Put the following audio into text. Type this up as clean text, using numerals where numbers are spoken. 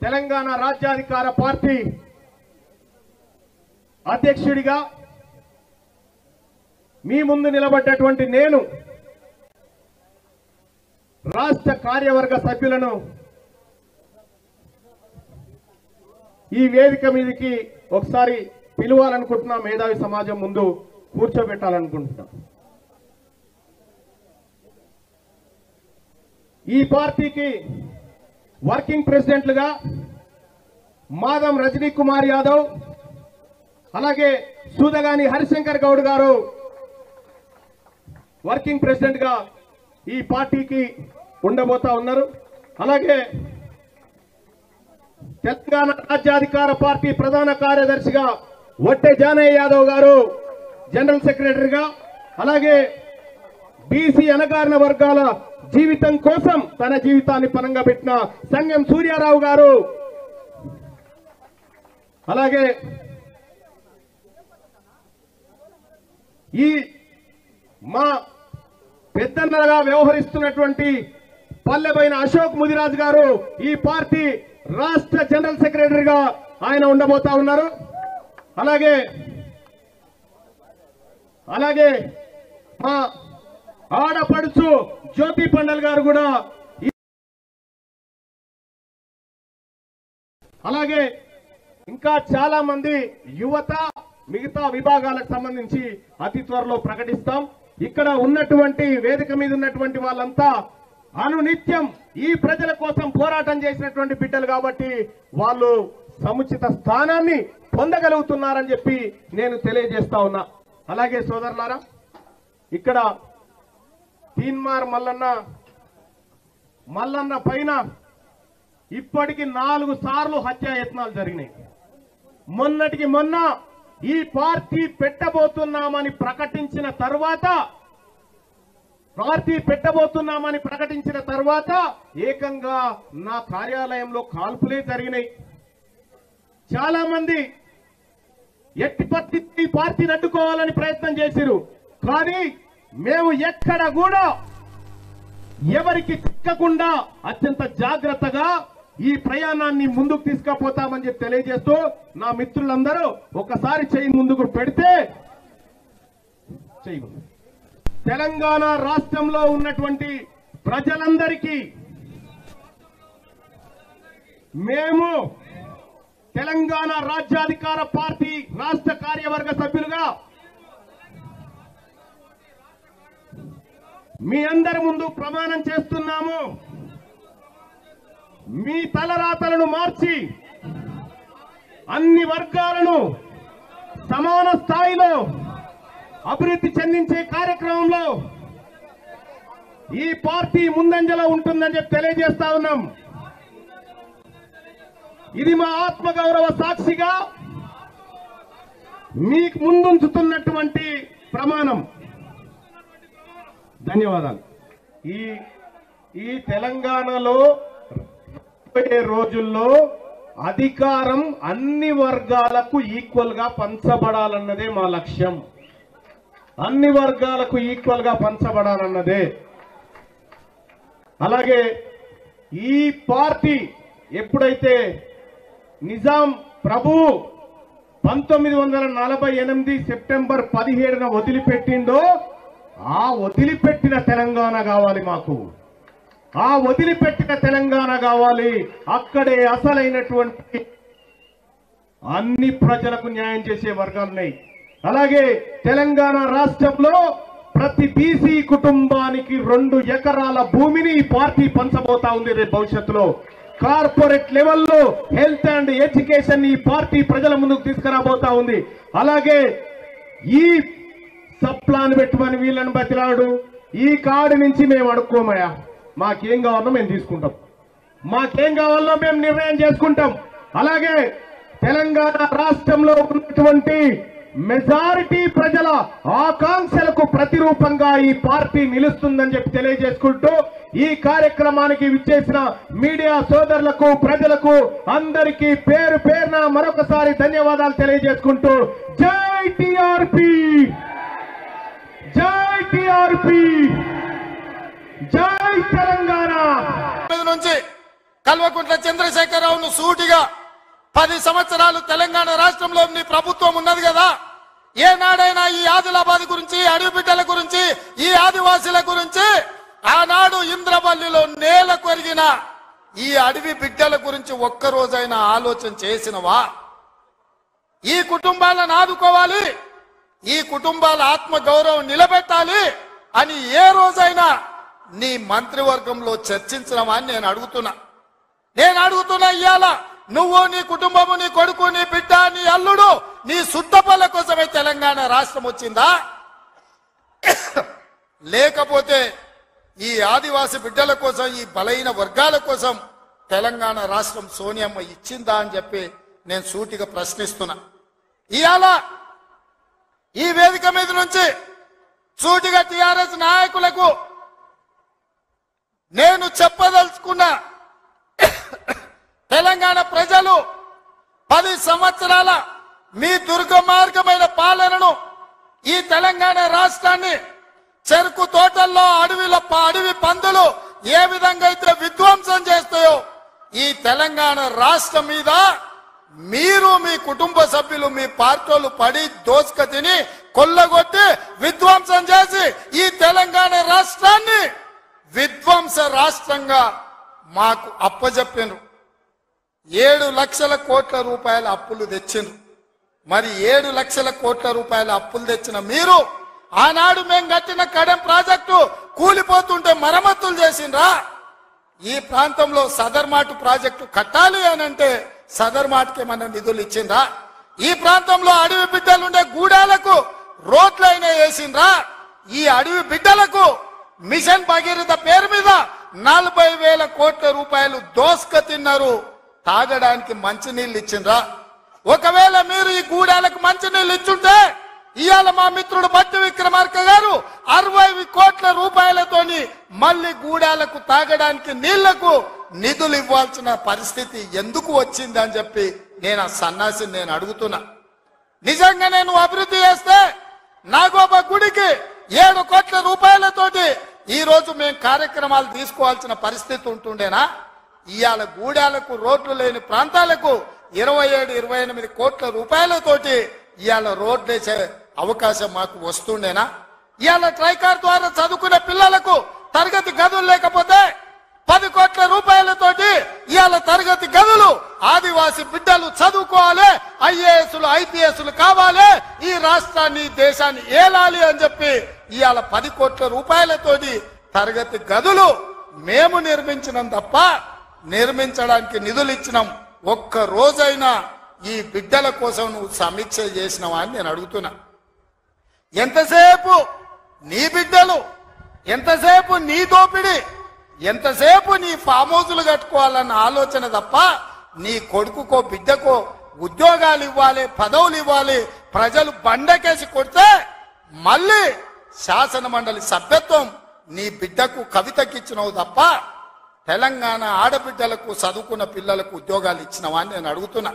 తెలంగాణ రాజ్యాధికార పార్టీ అధ్యక్షుడిగా మీ ముందు నిలబడ్డటువంటి నేను రాష్ట్ర కార్యవర్గ సభ్యులను ఈ వేదిక మీదకి ఒకసారి పిలవాలనుకుంటున్నా, మేధావి సమాజం ముందు కూర్చోబెట్టాలనుకుంటున్నా. ఈ పార్టీకి వర్కింగ్ ప్రెసిడెంట్లుగా మాధం రజనీ కుమార్ యాదవ్, అలాగే సూదగాని హరిశంకర్ గౌడ్ గారు వర్కింగ్ ప్రెసిడెంట్ గా ఈ పార్టీకి ఉండబోతా ఉన్నారు. అలాగే తెలంగాణ రాజ్యాధికార పార్టీ ప్రధాన కార్యదర్శిగా వట్టె జానయ్య యాదవ్ గారు జనరల్ సెక్రటరీగా, అలాగే బీసీ అణగారిన వర్గాల జీవితం కోసం తన జీవితాన్ని పనంగా పెట్టిన సంగం సూర్యారావు గారు, అలాగే ఈ మా పెద్దన్నగా వ్యవహరిస్తున్నటువంటి పల్లెబైన అశోక్ ముదిరాజ్ గారు ఈ పార్టీ రాష్ట్ర జనరల్ సెక్రటరీగా ఆయన ఉండబోతా ఉన్నారు. అలాగే మా ఆడపడుచు జ్యోతి పండల్ గారు కూడా, అలాగే ఇంకా చాలా మంది యువత మిగతా విభాగాలకు సంబంధించి అతి త్వరలో ప్రకటిస్తాం. ఇక్కడ ఉన్నటువంటి వేదిక మీద ఉన్నటువంటి వాళ్ళంతా అనునిత్యం ఈ ప్రజల కోసం పోరాటం చేసినటువంటి బిడ్డలు కాబట్టి వాళ్ళు సముచిత స్థానాన్ని పొందగలుగుతున్నారని చెప్పి నేను తెలియజేస్తా ఉన్నా. అలాగే సోదరులారా, ఇక్కడ తీన్మార్ మల్లన్న పైన ఇప్పటికి 4 సార్లు హత్యాయత్నాలు జరిగినాయి. మొన్నటికి మొన్న ఈ పార్టీ పెట్టబోతున్నామని ప్రకటించిన తర్వాత ఏకంగా నా కార్యాలయంలో కాల్పులే జరిగినాయి. చాలా మంది ఎట్టి పరిస్థితి ఈ పార్టీని అడ్డుకోవాలని ప్రయత్నం చేశారు. కానీ మేము ఎక్కడ కూడా ఎవరికి చిక్కకుండా అత్యంత జాగ్రత్తగా ఈ ప్రయాణాన్ని ముందుకు తీసుకుపోతామని చెప్పి తెలియజేస్తూ, నా మిత్రులందరూ ఒకసారి చేయి ముందుకు పెడితే తెలంగాణ రాష్ట్రంలో ఉన్నటువంటి ప్రజలందరికీ మేము తెలంగాణ రాజ్యాధికార పార్టీ రాష్ట్ర కార్యవర్గ సభ్యులుగా మీ అందరి ముందు ప్రమాణం చేస్తున్నాము. మీ తలరాతలను మార్చి అన్ని వర్గాలను సమాన స్థాయిలో అభివృద్ధి చెందించే కార్యక్రమంలో ఈ పార్టీ ముందంజలో ఉంటుందని చెప్పి తెలియజేస్తా ఉన్నాం. ఇది మా ఆత్మగౌరవ సాక్షిగా మీకు ముందుంచుతున్నటువంటి ప్రమాణం. ధన్యవాదాలు. ఈ తెలంగాణలో రాబోయే రోజుల్లో అధికారం అన్ని వర్గాలకు ఈక్వల్ గా పంచబడాలన్నదే మా లక్ష్యం. అన్ని వర్గాలకు ఈక్వల్ గా పంచబడాలన్నదే. అలాగే ఈ పార్టీ ఎప్పుడైతే నిజాం ప్రభు 1948 సెప్టెంబర్ 17న వదిలిపెట్టిండో, ఆ వదిలిపెట్టిన తెలంగాణ కావాలి మాకు. ఆ వదిలిపెట్టిన తెలంగాణ కావాలి. అక్కడే అసలైనటువంటి అన్ని ప్రజలకు న్యాయం చేసే వర్గాలున్నాయి. అలాగే తెలంగాణ రాష్ట్రంలో ప్రతి బీసీ కుటుంబానికి 2 ఎకరాల భూమిని ఈ పార్టీ పంచబోతా ఉంది రేపు భవిష్యత్తులో. కార్పొరేట్ లెవెల్లో హెల్త్ అండ్ ఎడ్యుకేషన్ ఈ పార్టీ ప్రజల ముందుకు తీసుకురాబోతా ఉంది. అలాగే ఈ సప్లాన్ పెట్టమని వీళ్ళని బతిలాడు. ఈ కార్డు నుంచి మేము అడుక్కోమయ్యా, మాకేం కావాలో మేము తీసుకుంటాం, మాకేం కావాలో మేము నిర్ణయం చేసుకుంటాం. అలాగే తెలంగాణ రాష్ట్రంలో ఉన్నటువంటి మెజారిటీ ప్రజల ఆకాంక్షలకు ప్రతిరూపంగా ఈ పార్టీ నిలుస్తుందని చెప్పి తెలియజేసుకుంటూ, ఈ కార్యక్రమానికి విచ్చేసిన మీడియా సోదరులకు, ప్రజలకు అందరికీ పేరు పేరున మరొకసారి ధన్యవాదాలు తెలియజేసుకుంటూ, జై టీఆర్పీ, జై టీఆర్పీ, జై తెలంగాణ. నుంచి కల్వకుంట్ల చంద్రశేఖరరావును సూటిగా 10 సంవత్సరాలు తెలంగాణ రాష్ట్రంలో నీ ప్రభుత్వం ఉన్నది కదా, ఏనాడైనా ఈ ఆదిలాబాద్ గురించి, అడవి బిడ్డల గురించి, ఈ ఆదివాసీల గురించి, ఆనాడు ఇంద్రవల్లిలో నేల కొరిగిన ఈ అడవి బిడ్డల గురించి ఒక్కరోజైనా ఆలోచన చేసినవా? ఈ కుటుంబాలను ఆదుకోవాలి, ఈ కుటుంబాల ఆత్మ గౌరవం నిలబెట్టాలి అని ఏ రోజైనా నీ మంత్రివర్గంలో చర్చించడమా అని నేను అడుగుతున్నా. ఇవాళ నువ్వు, నీ కుటుంబము, నీ కొడుకు, నీ బిడ్డ, నీ అల్లుడు, నీ సుట్టపల్ల కోసమే తెలంగాణ రాష్ట్రం వచ్చిందా? లేకపోతే ఈ ఆదివాసి బిడ్డల కోసం, ఈ బలైన వర్గాల కోసం తెలంగాణ రాష్ట్రం సోనియమ్మ ఇచ్చిందా అని చెప్పి నేను సూటిగా ప్రశ్నిస్తున్నా. ఇవాళ ఈ వేదిక మీద నుంచి సూటిగా టిఆర్ఎస్ నాయకులకు నేను చెప్పదలుచుకున్నా, తెలంగాణ ప్రజలు 10 సంవత్సరాల మీ దుర్గమార్గమైన పాలనను, ఈ తెలంగాణ రాష్ట్రాన్ని చెరుకు తోటల్లో, అడవి పందులు ఏ విధంగా అయితే విధ్వంసం చేస్తాయో, ఈ తెలంగాణ రాష్ట్రం మీద మీరు, మీ కుటుంబ సభ్యులు, మీ పార్టీలు పడి దోసుక తిని కొల్లగొట్టి విధ్వంసం చేసి ఈ తెలంగాణ రాష్ట్రాన్ని విధ్వంస రాష్ట్రంగా మాకు అప్పజెప్పినారు. 7 లక్షల కోట్ల రూపాయల అప్పులు తెచ్చిండ్రు. మరి 7 లక్షల కోట్ల రూపాయల అప్పులు తెచ్చిన మీరు ఆనాడు మేము కట్టిన కడెం ప్రాజెక్టు కూలిపోతుంటే మరమ్మతులు చేసిండ్రా? ఈ ప్రాంతంలో సదర్మాటు ప్రాజెక్టు కట్టాలి అనంటే సదర్మాటుకి ఏమన్నా నిధులు ఇచ్చిండ్రా? ఈ ప్రాంతంలో అడవి బిడ్డలుండే గూడాలకు రోడ్లైనా వేసిండ్రా? ఈ అడవి బిడ్డలకు మిషన్ భగీరథ పేరు మీద 40,000 కోట్ల రూపాయలు దోసుక తిన్నారు. తాగడానికి మంచినీళ్ళు ఇచ్చిండ్రా? ఒకవేళ మీరు ఈ గూడాలకు మంచినీళ్ళు ఇచ్చుంటే ఇవాళ మా మిత్రుడు బట్టి విక్రమార్క గారు 60 కోట్ల రూపాయలతోని మళ్ళీ గూడాలకు తాగడానికి నీళ్లకు నిధులు ఇవ్వాల్సిన పరిస్థితి ఎందుకు వచ్చింది అని చెప్పి నేను ఆ సన్నాసిని నేను అడుగుతున్నా. నిజంగా నేను అభివృద్ధి చేస్తే నాగోబా గుడికి 7 కోట్ల రూపాయలతోటి ఈ రోజు మేము కార్యక్రమాలు తీసుకోవాల్సిన పరిస్థితి ఉంటుండేనా? ఇవాళ గూడాలకు, రోడ్లు లేని ప్రాంతాలకు 27-28 కోట్ల రూపాయలతోటి ఇవాళ రోడ్లు వేసే అవకాశం మాకు వస్తుండేనా? ఇవాళ ట్రైకార్ ద్వారా చదువుకునే పిల్లలకు తరగతి గదులు లేకపోతే 10 కోట్ల రూపాయలతోటి ఇవాళ తరగతి గదులు, ఆదివాసి బిడ్డలు చదువుకోవాలి, ఐఏఎస్లు, ఐపీఎస్లు కావాలి, ఈ రాష్ట్రాన్ని, దేశాన్ని ఏలాలి అని చెప్పి ఇవాళ 10 కోట్ల రూపాయలతోటి తరగతి గదులు మేము నిర్మించినాం తప్ప నిర్మించడానికి నిధులు ఇచ్చినాం. ఒక్క రోజైనా ఈ బిడ్డల కోసం నువ్వు సమీక్ష చేసినావా అని నేను అడుగుతున్నా. ఎంతసేపు నీ బిడ్డలు, ఎంతసేపు నీ దోపిడి, ఎంతసేపు నీ ఫామ్ హౌజులు కట్టుకోవాలన్న ఆలోచన తప్ప నీ కొడుకుకో బిడ్డకో ఉద్యోగాలు ఇవ్వాలి, పదవులు ఇవ్వాలి, ప్రజలు బండకేసి కొడితే మళ్ళీ శాసన మండలి సభ్యత్వం నీ బిడ్డకు, కవితకిచ్చినవు తప్ప తెలంగాణ ఆడబిడ్డలకు, చదువుకున్న పిల్లలకు ఉద్యోగాలు ఇచ్చినవా అని నేను అడుగుతున్నా.